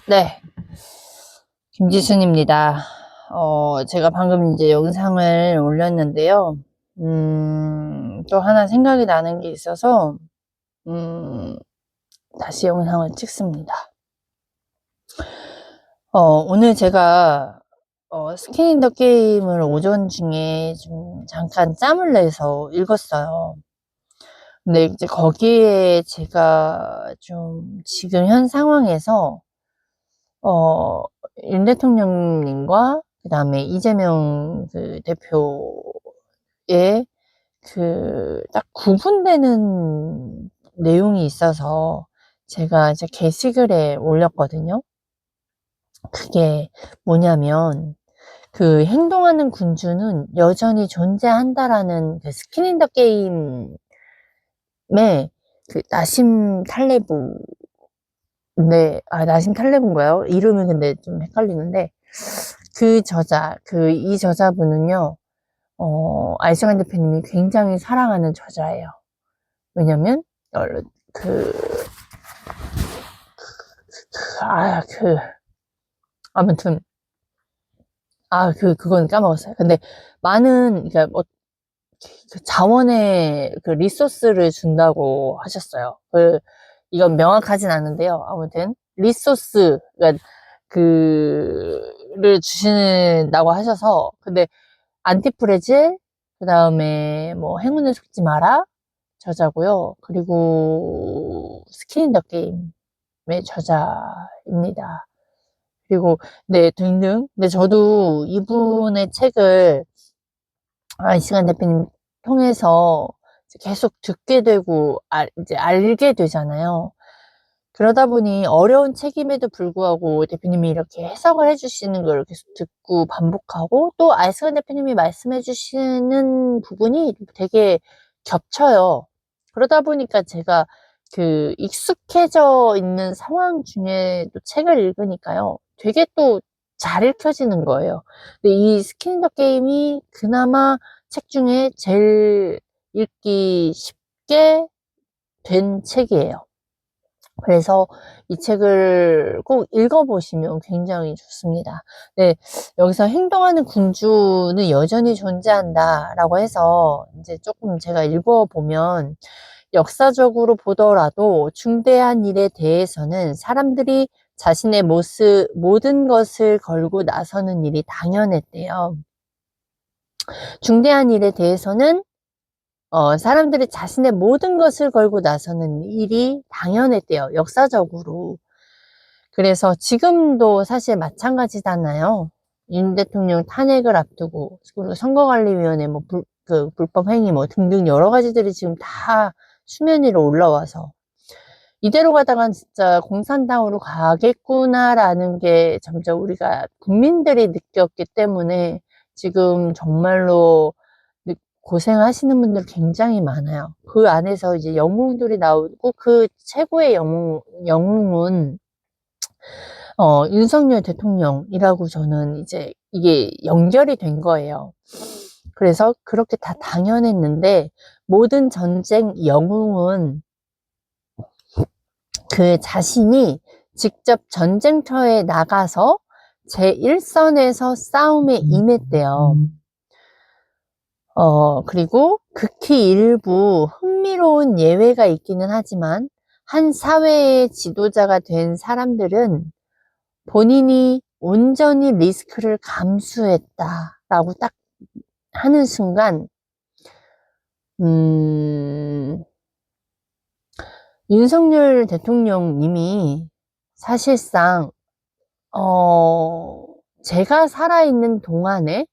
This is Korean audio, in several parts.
네. 김지순입니다. 제가 방금 이제 영상을 올렸는데요. 또 하나 생각이 나는 게 있어서, 다시 영상을 찍습니다. 오늘 제가, 스킨 인 더 게임을 오전 중에 좀 잠깐 짬을 내서 읽었어요. 근데 이제 거기에 제가 좀 지금 현 상황에서, 어, 윤 대통령님과 그 다음에 이재명 그 대표의 그 딱 구분되는 내용이 있어서 제가 이제 게시글에 올렸거든요. 그게 뭐냐면 그 행동하는 군주는 여전히 존재한다라는 그 스킨 인 더 게임의 그 나심 탈레브. 네, 나심 탈레브인가요? 이름이 근데 좀 헷갈리는데, 이 저자분은요, 알승환 대표님이 굉장히 사랑하는 저자예요. 왜냐면, 그, 아무튼, 그건 까먹었어요. 근데 많은, 그러니까 뭐, 그 자원의 그 리소스를 준다고 하셨어요. 이건 명확하진 않은데요. 아무튼, 리소스, 그러니까 그를 주신다고 하셔서, 근데 안티프레질, 그 다음에 뭐 행운을 속지 마라 저자고요. 그리고 스킨 인 더 게임의 저자입니다. 그리고 네 등등. 근데 저도 이분의 책을 이시간 대표님 통해서 계속 듣게 되고 이제 알게 되잖아요. 그러다 보니 어려운 책임에도 불구하고 대표님이 이렇게 해석을 해주시는 걸 계속 듣고 반복하고 또 알스간 대표님이 말씀해 주시는 부분이 되게 겹쳐요. 그러다 보니까 제가 그 익숙해져 있는 상황 중에 또 책을 읽으니까요. 되게 또 잘 읽혀지는 거예요. 근데 이 스킨 인 더 게임이 그나마 책 중에 제일 읽기 쉽게 된 책이에요. 그래서 이 책을 꼭 읽어보시면 굉장히 좋습니다. 네, 여기서 행동하는 군주는 여전히 존재한다 라고 해서 이제 조금 제가 읽어보면 역사적으로 보더라도 중대한 일에 대해서는 사람들이 자신의 모든 것을 걸고 나서는 일이 당연했대요. 중대한 일에 대해서는 사람들이 자신의 모든 것을 걸고 나서는 일이 당연했대요. 역사적으로. 그래서 지금도 사실 마찬가지잖아요. 윤 대통령 탄핵을 앞두고, 그리고 선거관리위원회 불법행위 등등 여러 가지들이 지금 다 수면 위로 올라와서, 이대로 가다간 진짜 공산당으로 가겠구나라는 게 점점 우리가 국민들이 느꼈기 때문에 지금 정말로 고생하시는 분들 굉장히 많아요. 그 안에서 이제 영웅들이 나오고 그 최고의 영웅은 윤석열 대통령이라고 저는 이제 이게 연결이 된 거예요. 그래서 그렇게 다 당연했는데 모든 전쟁 영웅은 그 자신이 직접 전쟁터에 나가서 제1선에서 싸움에 임했대요. 그리고 극히 일부 흥미로운 예외가 있기는 하지만 한 사회의 지도자가 된 사람들은 본인이 온전히 리스크를 감수했다라고 딱 하는 순간, 윤석열 대통령님이 사실상, 제가 살아있는 동안에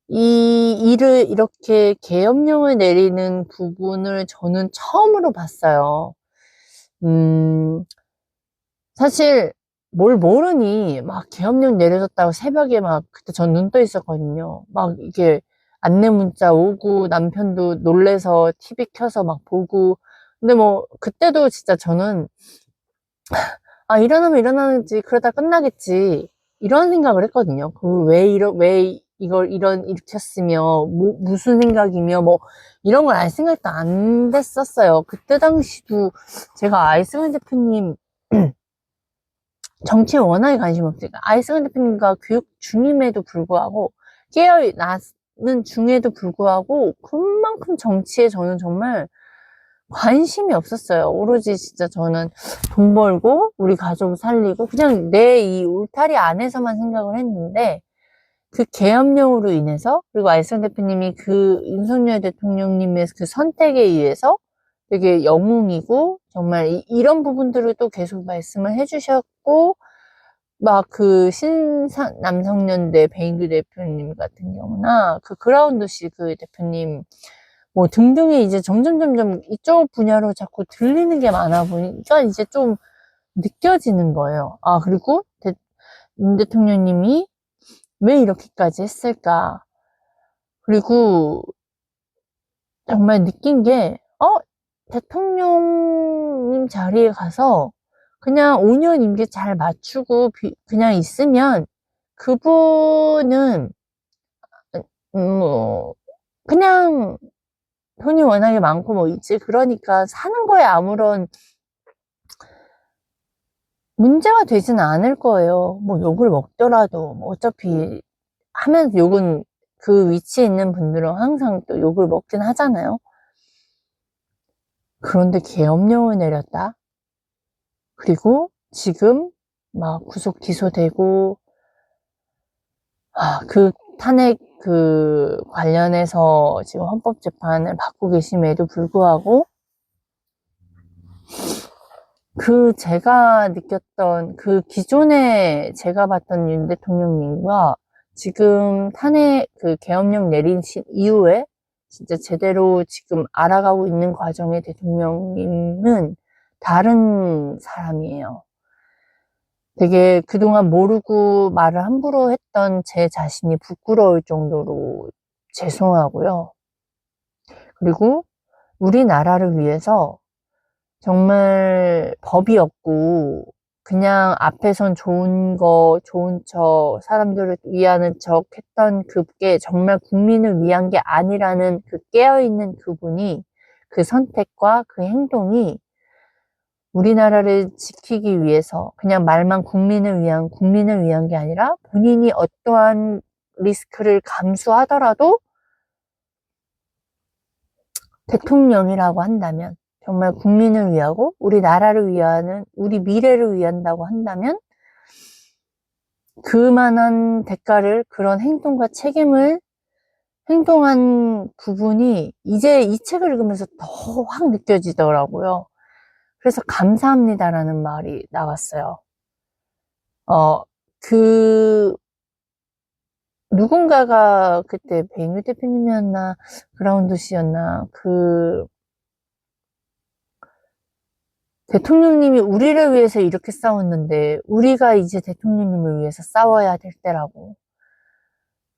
이 일을 이렇게 계엄령을 내리는 부분을 저는 처음으로 봤어요. 사실 뭘 모르니 막 계엄령 내려졌다고 새벽에 그때 전 눈 떠 있었거든요. 막 이게 안내 문자 오고 남편도 놀래서 TV 켜서 막 보고. 근데 뭐 그때도 진짜 저는 일어나면 일어나는지 그러다 끝나겠지 이런 생각을 했거든요. 왜 이걸 일으켰으며 무슨 생각이며 이런 걸 알 생각도 안 됐었어요. 그때 당시도 제가 알승환 대표님 정치에 워낙에 관심 없으니까 아이승환 대표님과 교육 중임에도 불구하고 깨어나는 중에도 불구하고 그만큼 정치에 저는 정말 관심이 없었어요. 오로지 진짜 저는 돈 벌고 우리 가족 살리고 그냥 내 이 울타리 안에서만 생각을 했는데 그 계엄령으로 인해서 그리고 아이승환 대표님이 그 윤석열 대통령님의 그 선택에 의해서 되게 영웅이고 정말 이런 부분들을 또 계속 말씀을 해주셨고 막 그 신남성년대 베인그 대표님 같은 경우나 그 그라운드씨 그 대표님 뭐 등등의 이제 점점 이쪽 분야로 자꾸 들리는 게 많아 보니까 이제 좀 느껴지는 거예요. 아, 그리고 윤 대통령님이 왜 이렇게까지 했을까? 그리고 정말 느낀 게, 대통령님 자리에 가서 그냥 5년 임기 잘 맞추고 그냥 있으면 그분은, 뭐, 그냥 돈이 워낙에 많고 뭐 있지. 그러니까 사는 거에 아무런 문제가 되지는 않을 거예요. 뭐 욕을 먹더라도 뭐 어차피 하면서 욕은 그 위치에 있는 분들은 항상 또 욕을 먹긴 하잖아요. 그런데 계엄령을 내렸다. 그리고 지금 막 구속 기소되고 그 탄핵 그 관련해서 지금 헌법재판을 받고 계심에도 불구하고 그 제가 느꼈던 그 기존에 제가 봤던 윤 대통령님과 지금 탄핵 그 계엄령 내린 이후에 진짜 제대로 지금 알아가고 있는 과정의 대통령님은 다른 사람이에요. 되게 그동안 모르고 말을 함부로 했던 제 자신이 부끄러울 정도로 죄송하고요. 그리고 우리나라를 위해서 정말 법이 없고 그냥 앞에선 좋은 거, 좋은 척, 사람들을 위하는 척 했던 그게 정말 국민을 위한 게 아니라는 그 깨어있는 그분이 그 선택과 그 행동이 우리나라를 지키기 위해서 그냥 말만 국민을 위한 게 아니라 본인이 어떠한 리스크를 감수하더라도 대통령이라고 한다면 정말 국민을 위하고 우리 나라를 위하는 우리 미래를 위한다고 한다면 그만한 대가를 그런 행동과 책임을 행동한 부분이 이제 이 책을 읽으면서 더 확 느껴지더라고요. 그래서 감사합니다라는 말이 나왔어요. 그 누군가가 그때 백유 대표님이었나 그라운드 씨였나 그 대통령님이 우리를 위해서 이렇게 싸웠는데 우리가 이제 대통령님을 위해서 싸워야 될 때라고.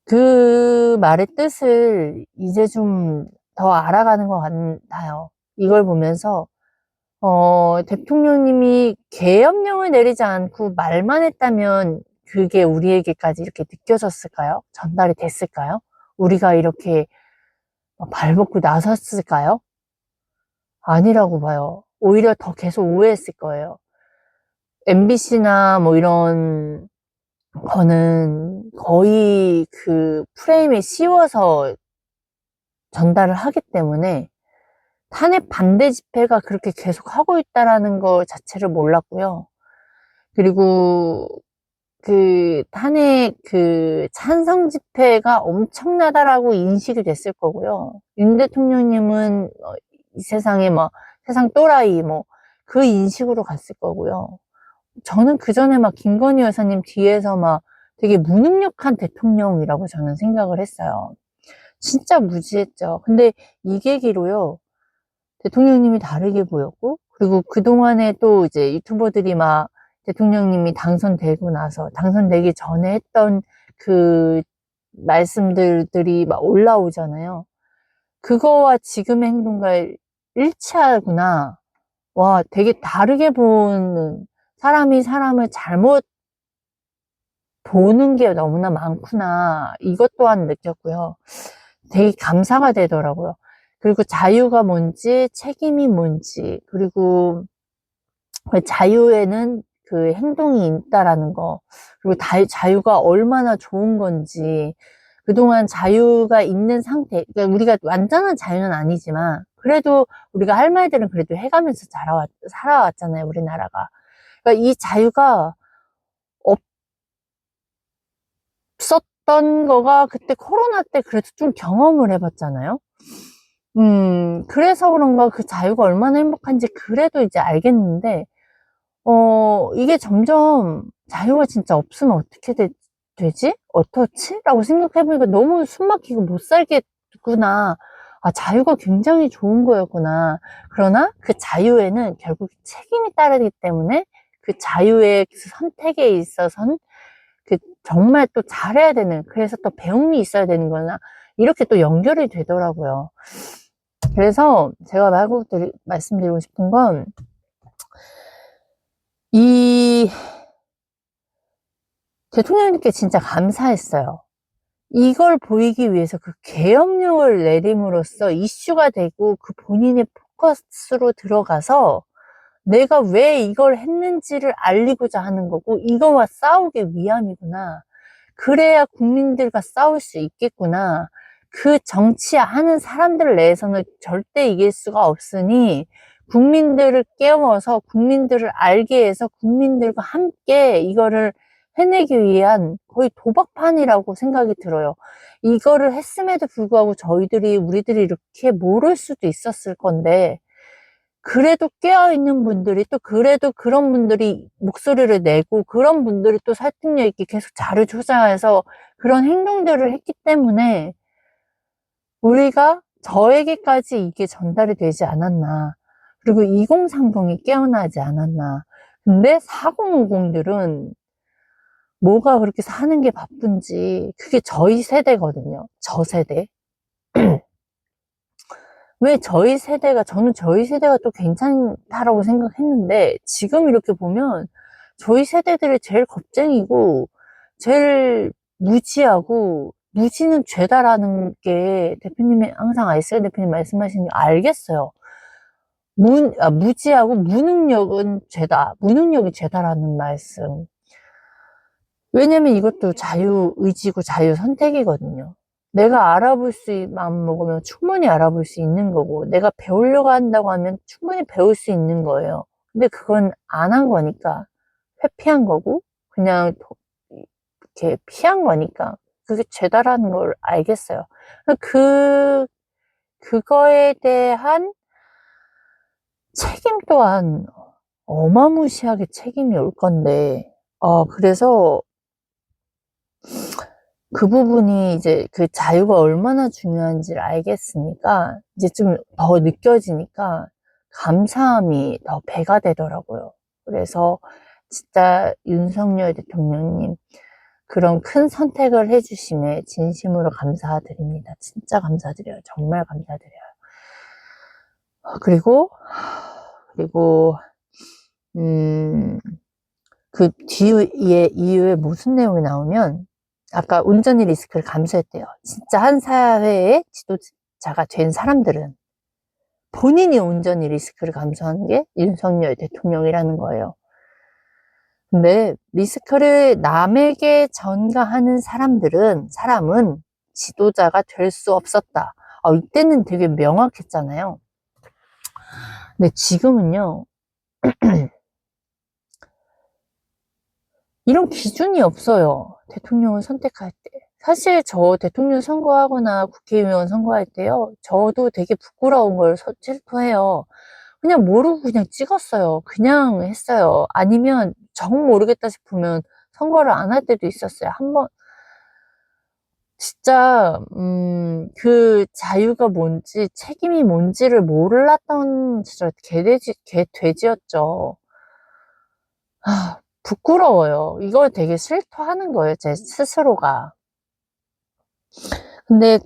그 말의 뜻을 이제 좀 더 알아가는 것 같아요. 이걸 보면서 대통령님이 계엄령을 내리지 않고 말만 했다면 그게 우리에게까지 이렇게 느껴졌을까요? 전달이 됐을까요? 우리가 이렇게 발벗고 나섰을까요? 아니라고 봐요. 오히려 더 계속 오해했을 거예요. MBC나 뭐 이런 거는 거의 그 프레임에 씌워서 전달을 하기 때문에 탄핵 반대 집회가 그렇게 계속 하고 있다라는 거 자체를 몰랐고요. 그리고 그 탄핵 그 찬성 집회가 엄청나다라고 인식이 됐을 거고요. 윤 대통령님은 이 세상에 뭐 세상 또라이 뭐 그 인식으로 갔을 거고요. 저는 그 전에 막 김건희 여사님 뒤에서 막 되게 무능력한 대통령이라고 저는 생각을 했어요. 진짜 무지했죠. 근데 이 계기로요. 대통령님이 다르게 보였고, 그리고 그동안에 또 이제 유튜버들이 막 대통령님이 당선되고 나서, 당선되기 전에 했던 그 말씀들이 막 올라오잖아요. 그거와 지금의 행동과 일치하구나. 와, 되게 다르게 보는, 사람이 사람을 잘못 보는 게 너무나 많구나. 이것 또한 느꼈고요. 되게 감사가 되더라고요. 그리고 자유가 뭔지, 책임이 뭔지, 그리고 자유에는 그 행동이 있다라는 거, 그리고 자유가 얼마나 좋은 건지, 그동안 자유가 있는 상태, 그러니까 우리가 완전한 자유는 아니지만, 그래도 우리가 할 말들은 그래도 해가면서 살아왔잖아요, 우리나라가. 그러니까 이 자유가 없었던 거가 그때 코로나 때 그래도 좀 경험을 해봤잖아요. 그래서 그런가 그 자유가 얼마나 행복한지 그래도 이제 알겠는데, 이게 점점 자유가 진짜 없으면 어떻게 되지? 어떻지? 라고 생각해보니까 너무 숨막히고 못 살겠구나. 아, 자유가 굉장히 좋은 거였구나. 그러나 그 자유에는 결국 책임이 따르기 때문에 그 자유의 그 선택에 있어서는 그 정말 또 잘해야 되는, 그래서 또 배움이 있어야 되는 거나, 이렇게 또 연결이 되더라고요. 그래서 제가 말씀드리고 싶은 건, 이 대통령님께 진짜 감사했어요. 이걸 보이기 위해서 그 계엄령을 내림으로써 이슈가 되고 그 본인의 포커스로 들어가서 내가 왜 이걸 했는지를 알리고자 하는 거고, 이거와 싸우기 위함이구나. 그래야 국민들과 싸울 수 있겠구나. 그 정치하는 사람들 내에서는 절대 이길 수가 없으니 국민들을 깨워서 국민들을 알게 해서 국민들과 함께 이거를 해내기 위한 거의 도박판이라고 생각이 들어요. 이거를 했음에도 불구하고 우리들이 이렇게 모를 수도 있었을 건데, 그래도 깨어있는 분들이 또 그래도 그런 분들이 목소리를 내고 그런 분들이 또 설득력 있게 계속 자료 조사해서 그런 행동들을 했기 때문에 우리가 저에게까지 이게 전달이 되지 않았나. 그리고 2030이 깨어나지 않았나. 근데 4050들은 뭐가 그렇게 사는 게 바쁜지, 그게 저희 세대거든요. 저 세대. 왜 저는 저희 세대가 또 괜찮다라고 생각했는데, 지금 이렇게 보면 저희 세대들이 제일 겁쟁이고, 제일 무지하고, 무지는 죄다라는 게 대표님이 항상 아이스가 대표님 말씀하시는 게 알겠어요. 무지하고 무능력은 죄다. 무능력이 죄다라는 말씀. 왜냐면 이것도 자유의지고 자유선택이거든요. 내가 마음 먹으면 충분히 알아볼 수 있는 거고, 내가 배우려고 한다고 하면 충분히 배울 수 있는 거예요. 근데 그건 안 한 거니까, 회피한 거고, 그냥 이렇게 피한 거니까, 그게 죄다라는 걸 알겠어요. 그거에 대한 책임 또한 어마무시하게 책임이 올 건데, 그래서 그 부분이 이제 그 자유가 얼마나 중요한지를 알겠으니까 이제 좀 더 느껴지니까 감사함이 더 배가 되더라고요. 그래서 진짜 윤석열 대통령님 그런 큰 선택을 해주심에 진심으로 감사드립니다. 진짜 감사드려요. 정말 감사드려요. 그리고 그 뒤에 이후에 무슨 내용이 나오면 아까 운전의 리스크를 감수했대요. 진짜 한 사회의 지도자가 된 사람들은 본인이 운전의 리스크를 감수하는 게 윤석열 대통령이라는 거예요. 근데 리스크를 남에게 전가하는 사람은 지도자가 될 수 없었다. 이때는 되게 명확했잖아요. 근데 지금은요, 이런 기준이 없어요. 대통령을 선택할 때. 사실 저 대통령 선거하거나 국회의원 선거할 때요, 저도 되게 부끄러운 걸 실토해요. 그냥 모르고 그냥 찍었어요. 그냥 했어요. 아니면 정 모르겠다 싶으면 선거를 안 할 때도 있었어요. 진짜, 그 자유가 뭔지, 책임이 뭔지를 몰랐던 진짜 개돼지였죠. 부끄러워요. 이걸 되게 실토하는 거예요, 제 스스로가. 근데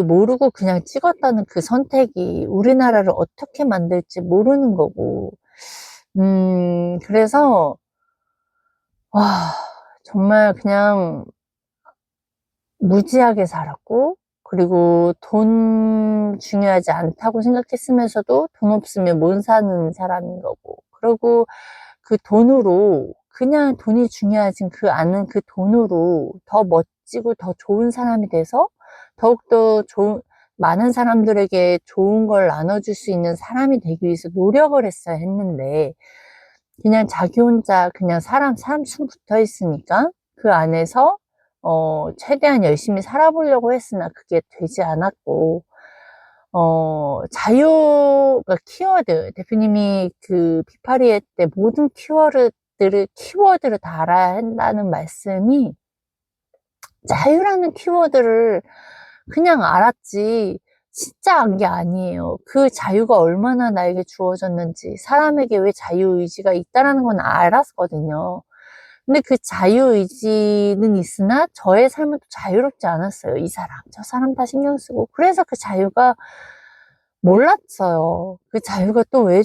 모르고 그냥 찍었다는 그 선택이 우리나라를 어떻게 만들지 모르는 거고, 그래서, 와, 정말 그냥 무지하게 살았고, 그리고 돈 중요하지 않다고 생각했으면서도 돈 없으면 못 사는 사람인 거고, 그리고 그 돈으로, 그냥 돈이 중요하진 그 않은 그 돈으로 더 멋지고 더 좋은 사람이 돼서 더욱더 많은 사람들에게 좋은 걸 나눠줄 수 있는 사람이 되기 위해서 노력을 했어야 했는데, 그냥 자기 혼자 그냥 사람 숨 붙어 있으니까 그 안에서 최대한 열심히 살아보려고 했으나 그게 되지 않았고, 그러니까 키워드, 대표님이 그 비파리에 때 모든 키워드를 다 알아야 한다는 말씀이, 자유라는 키워드를 그냥 알았지 진짜 안 게 아니에요. 그 자유가 얼마나 나에게 주어졌는지, 사람에게 왜 자유의지가 있다라는 건 알았거든요. 근데 그 자유의지는 있으나 저의 삶은 또 자유롭지 않았어요. 이 사람, 저 사람 다 신경 쓰고. 그래서 그 자유가 몰랐어요. 그 자유가 또 왜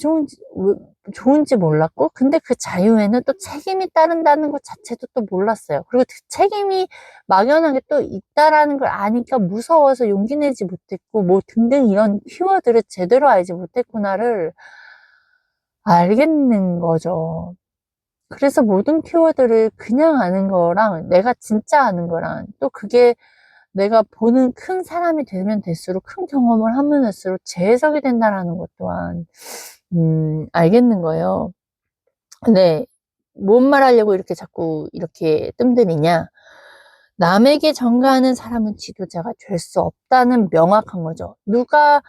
좋은지 몰랐고, 근데 그 자유에는 또 책임이 따른다는 것 자체도 또 몰랐어요. 그리고 그 책임이 막연하게 또 있다라는 걸 아니까 무서워서 용기 내지 못했고, 뭐 등등 이런 키워드를 제대로 알지 못했구나를 알겠는 거죠. 그래서 모든 키워드를 그냥 아는 거랑 내가 진짜 아는 거랑, 또 그게 내가 보는 큰 사람이 되면 될수록, 큰 경험을 하면 할수록 재해석이 된다라는 것 또한 알겠는 거예요. 근데 뭔 말하려고 이렇게 자꾸 이렇게 뜸들이냐, 남에게 전가하는 사람은 지도자가 될 수 없다는 명확한 거죠. 누가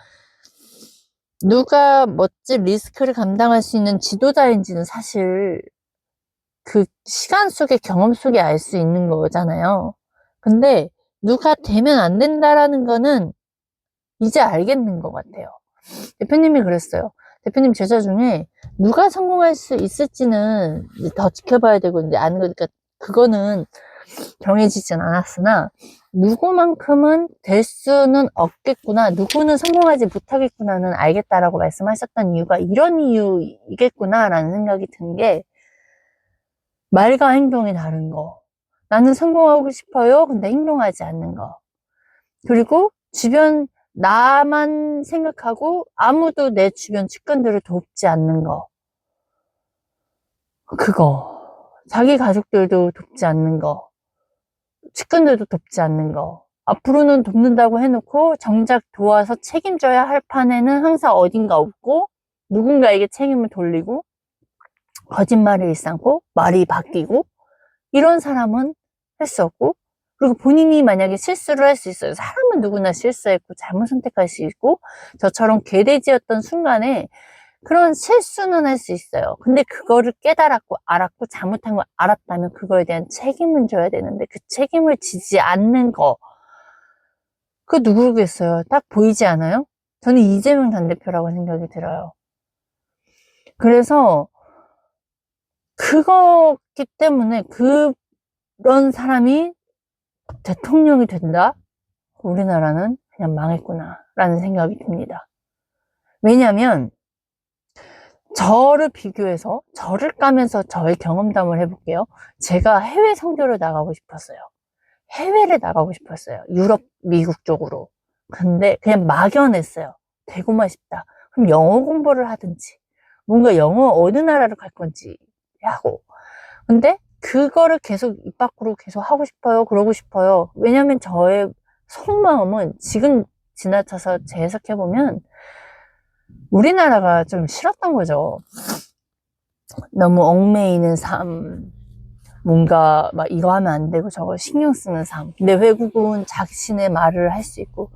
멋진 리스크를 감당할 수 있는 지도자인지는 사실 그 시간 속에, 경험 속에 알 수 있는 거잖아요. 근데 누가 되면 안 된다라는 거는 이제 알겠는 것 같아요. 대표님이 그랬어요. 대표님 제자 중에 누가 성공할 수 있을지는 더 지켜봐야 되고, 이제 아는 거니까 그거는 정해지진 않았으나, 누구만큼은 될 수는 없겠구나, 누구는 성공하지 못하겠구나는 알겠다라고 말씀하셨던 이유가 이런 이유이겠구나라는 생각이 든 게, 말과 행동이 다른 거. 나는 성공하고 싶어요. 근데 행동하지 않는 거. 그리고 나만 생각하고 아무도 내 주변 측근들을 돕지 않는 거. 그거. 자기 가족들도 돕지 않는 거. 측근들도 돕지 않는 거. 앞으로는 돕는다고 해놓고 정작 도와서 책임져야 할 판에는 항상 어딘가 없고, 누군가에게 책임을 돌리고, 거짓말을 일삼고, 말이 바뀌고, 이런 사람은 할 수 없고, 그리고 본인이 만약에 실수를 할 수 있어요. 사람은 누구나 실수했고 잘못 선택할 수 있고, 저처럼 개돼지였던 순간에 그런 실수는 할 수 있어요. 근데 그거를 깨달았고 알았고 잘못한 걸 알았다면 그거에 대한 책임을 져야 되는데, 그 책임을 지지 않는 거, 그 누구겠어요? 딱 보이지 않아요? 저는 이재명 당대표라고 생각이 들어요. 그래서 그거기 때문에 그런 사람이 대통령이 된다? 우리나라는 그냥 망했구나 라는 생각이 듭니다. 왜냐하면 저를 비교해서, 저를 까면서 저의 경험담을 해볼게요. 제가 해외 선교를 나가고 싶었어요. 해외를 나가고 싶었어요. 유럽, 미국 쪽으로. 근데 그냥 막연했어요. 되고만 싶다. 그럼 영어 공부를 하든지, 뭔가 영어 어느 나라를 갈 건지 하고. 근데 그거를 계속 입 밖으로 계속 하고 싶어요. 그러고 싶어요. 왜냐면 저의 속마음은 지금 지나쳐서 재해석해보면 우리나라가 좀 싫었던 거죠. 너무 얽매이는 삶, 뭔가 막 이거 하면 안 되고 저거 신경 쓰는 삶. 근데 외국은 자신의 말을 할 수 있고,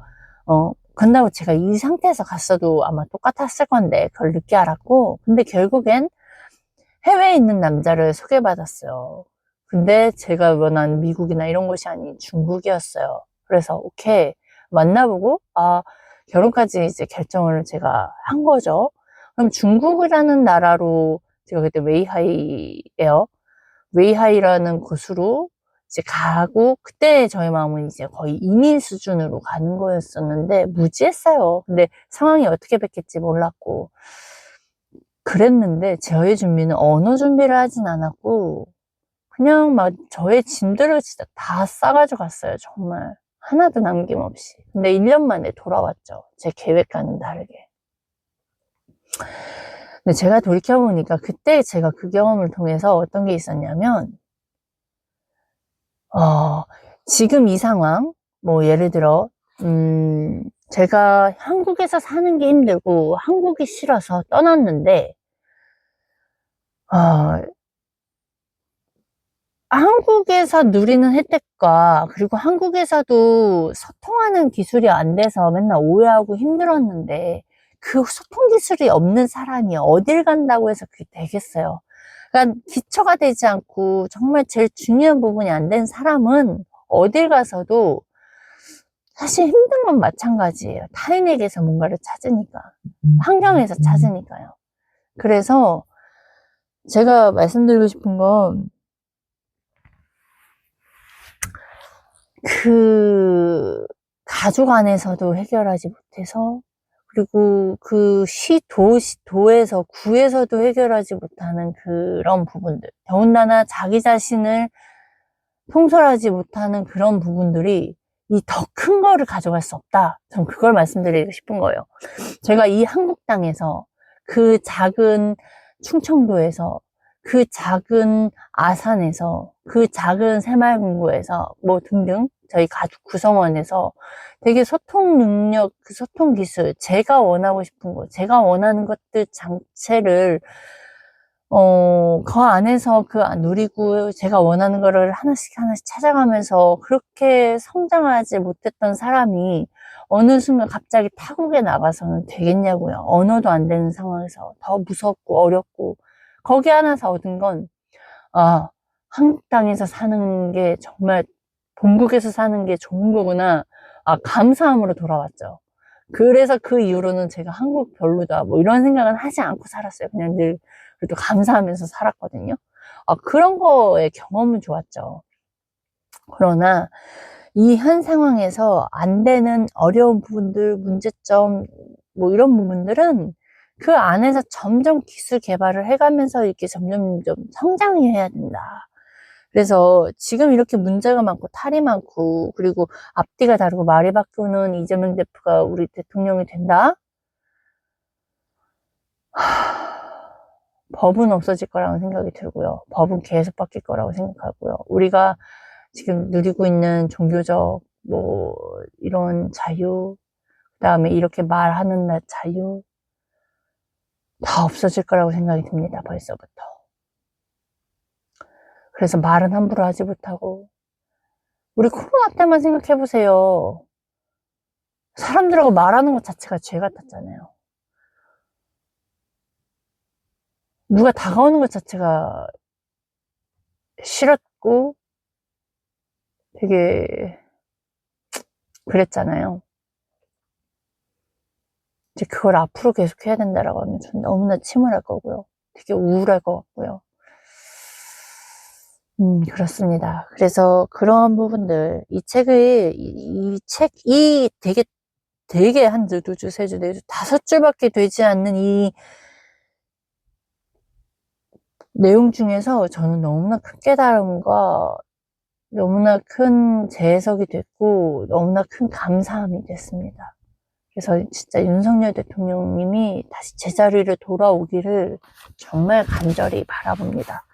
간다고 제가 이 상태에서 갔어도 아마 똑같았을 건데 그걸 늦게 알았고, 근데 결국엔 해외에 있는 남자를 소개받았어요. 근데 제가 원한 미국이나 이런 곳이 아닌 중국이었어요. 그래서 오케이, 만나보고 결혼까지 이제 결정을 제가 한 거죠. 그럼 중국이라는 나라로, 제가 그때 웨이하이예요. 웨이하이라는 곳으로 이제 가고, 그때 저희 마음은 이제 거의 이민 수준으로 가는 거였었는데 무지했어요. 근데 상황이 어떻게 뵙겠지 몰랐고 그랬는데, 저의 준비는 언어 준비를 하진 않았고 그냥 막 저의 짐들을 진짜 다 싸가지고 갔어요. 정말 하나도 남김없이. 근데 1년 만에 돌아왔죠. 제 계획과는 다르게. 근데 제가 돌이켜보니까 그때 제가 그 경험을 통해서 어떤 게 있었냐면, 지금 이 상황, 뭐 예를 들어, 제가 한국에서 사는 게 힘들고 한국이 싫어서 떠났는데, 한국에서 누리는 혜택과 그리고 한국에서도 소통하는 기술이 안 돼서 맨날 오해하고 힘들었는데 그 소통 기술이 없는 사람이 어딜 간다고 해서 그게 되겠어요. 그러니까 기초가 되지 않고 정말 제일 중요한 부분이 안 된 사람은 어딜 가서도 사실 힘든 건 마찬가지예요. 타인에게서 뭔가를 찾으니까, 환경에서 찾으니까요. 그래서 제가 말씀드리고 싶은 건 그 가족 안에서도 해결하지 못해서, 그리고 그 도에서 구에서도 해결하지 못하는 그런 부분들, 더군다나 자기 자신을 통솔하지 못하는 그런 부분들이 이 더 큰 거를 가져갈 수 없다. 전 그걸 말씀드리고 싶은 거예요. 제가 이 한국 땅에서, 그 작은 충청도에서, 그 작은 아산에서, 그 작은 새마을금고에서 뭐 등등 저희 가족 구성원에서 되게 소통 능력, 그 소통 기술, 제가 원하고 싶은 거, 제가 원하는 것들 자체를 그 안에서 누리고 제가 원하는 거를 하나씩 하나씩 찾아가면서 그렇게 성장하지 못했던 사람이 어느 순간 갑자기 타국에 나가서는 되겠냐고요. 언어도 안 되는 상황에서 더 무섭고 어렵고, 거기 하나서 얻은 건, 한국 땅에서 사는 게 정말 본국에서 사는 게 좋은 거구나. 감사함으로 돌아왔죠. 그래서 그 이후로는 제가 한국 별로다, 뭐 이런 생각은 하지 않고 살았어요. 그냥 늘 그래도 감사하면서 살았거든요. 그런 거에 경험은 좋았죠. 그러나 이 현 상황에서 안 되는 어려운 부분들, 문제점, 뭐 이런 부분들은 그 안에서 점점 기술 개발을 해가면서 이렇게 점점 성장해야 된다. 그래서 지금 이렇게 문제가 많고 탈이 많고, 그리고 앞뒤가 다르고 말이 바꾸는 이재명 대표가 우리 대통령이 된다? 법은 없어질 거라고 생각이 들고요. 법은 계속 바뀔 거라고 생각하고요. 우리가 지금 누리고 있는 종교적 뭐 이런 자유, 그다음에 이렇게 말하는 자유 다 없어질 거라고 생각이 듭니다. 벌써부터. 그래서 말은 함부로 하지 못하고, 우리 코로나 때만 생각해 보세요. 사람들하고 말하는 것 자체가 죄 같았잖아요. 누가 다가오는 것 자체가 싫었고 되게 그랬잖아요. 이제 그걸 앞으로 계속 해야 된다라고 하면 전 너무나 침울할 거고요. 되게 우울할 것 같고요. 그렇습니다. 그래서 그러한 부분들, 이 책이 되게 한 두 줄, 세 줄, 네 줄, 5줄밖에 되지 않는 이 내용 중에서 저는 너무나 큰 깨달음과 너무나 큰 재해석이 됐고, 너무나 큰 감사함이 됐습니다. 그래서 진짜 윤석열 대통령님이 다시 제자리를 돌아오기를 정말 간절히 바라봅니다.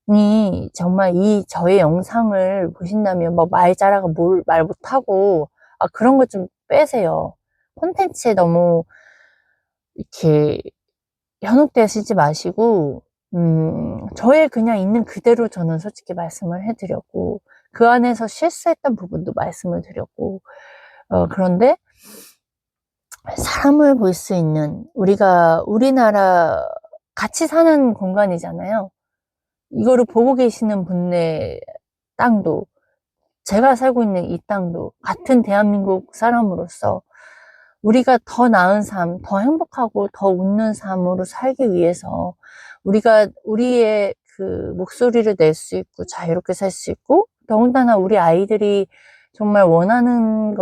4050이 정말 저의 영상을 보신다면 뭐 말 잘하고 말 못하고, 그런 거 좀 빼세요. 콘텐츠에 너무 이렇게 현혹되시지 마시고, 저의 그냥 있는 그대로 저는 솔직히 말씀을 해드렸고, 그 안에서 실수했던 부분도 말씀을 드렸고, 그런데 사람을 볼 수 있는, 우리나라 같이 사는 공간이잖아요. 이거를 보고 계시는 분의 땅도, 제가 살고 있는 이 땅도 같은 대한민국 사람으로서 우리가 더 나은 삶, 더 행복하고 더 웃는 삶으로 살기 위해서 우리가 우리의 그 목소리를 낼 수 있고 자유롭게 살 수 있고, 더군다나 우리 아이들이 정말 원하는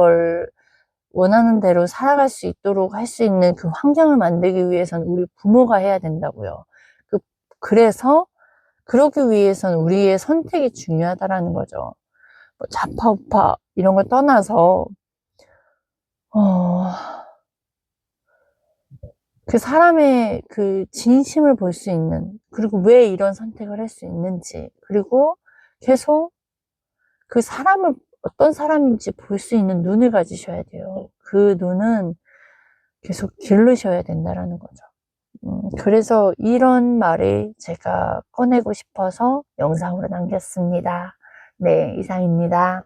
대로 살아갈 수 있도록 할 수 있는 그 환경을 만들기 위해서는 우리 부모가 해야 된다고요. 그래서 그러기 위해서는 우리의 선택이 중요하다라는 거죠. 뭐 좌파 우파 이런 걸 떠나서 그 사람의 그 진심을 볼 수 있는, 그리고 왜 이런 선택을 할 수 있는지, 그리고 계속 그 사람을 어떤 사람인지 볼 수 있는 눈을 가지셔야 돼요. 그 눈은 계속 기르셔야 된다라는 거죠. 그래서 이런 말을 제가 꺼내고 싶어서 영상으로 남겼습니다. 네, 이상입니다.